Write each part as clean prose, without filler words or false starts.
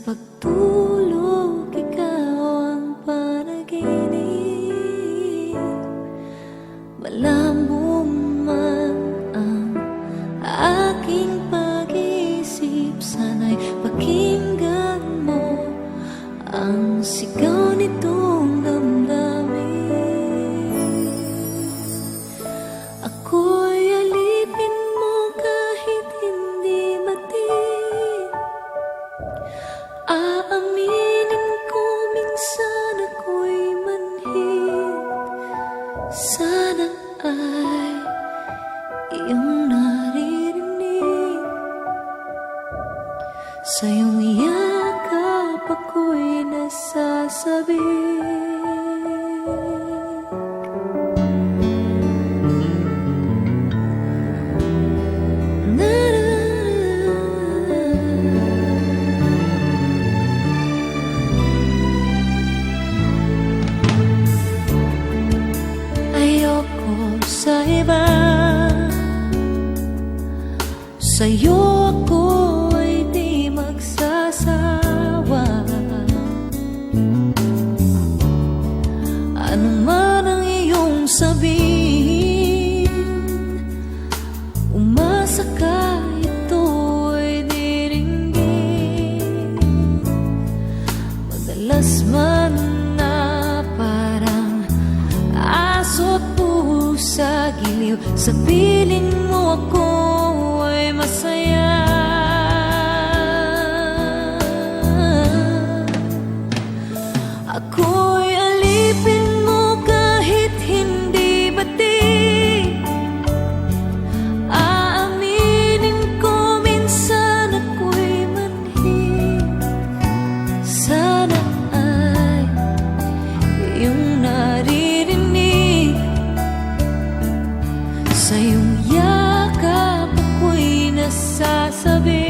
pagtulog, ikaw ang panaginip. Malabo man ang aking pag-iisip, sana'y pakinggan mo ang sigaw nitong damdamin. Ako'y alipin mo kahit hindi matin. Aaminin ko minsan ako'y manhid. Sana ay iyong naririnig. Sa iyong yakap ako'y nasasabik. Ayoko sa iba, sa'yo ako ay di magsasawa. Ano man ang iyong sabihin, umasa ka ito'y diringgin. Madalas man na parang aso't pusa giliw, sa piling mo ako ay masaya. Ako'y alipin mo kahit hindi bati. Aaminin ko minsan ako'y manhid. Sana ay iyong naririnig. Sa iyong yakap ako'y nasasabi.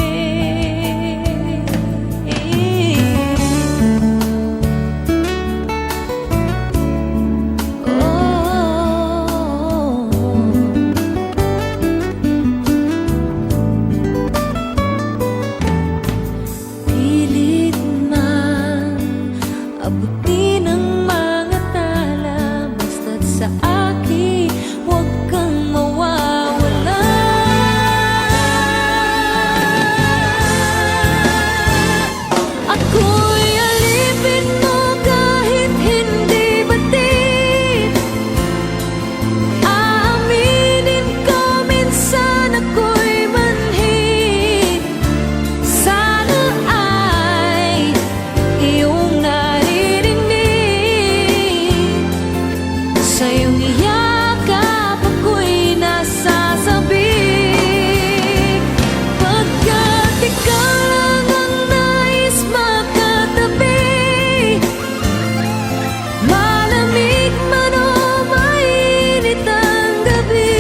Pilit man abutin ang mga tala, basta't sa akin huwag kang mawawala. Ako'y alipin mo kahit hindi bati. Aaminin ko minsan ako'y manhid. Sana ay iyong naririnig. Sa iyong yakap ako'y nasasabik. Pagkat ikaw lang ang nais makatabi, malamig man o mainit ang gabi.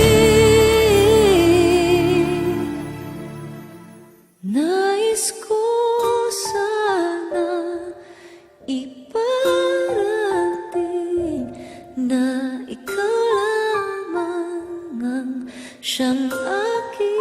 Nais ko sana iparating na ikaw lamang ang siyang aking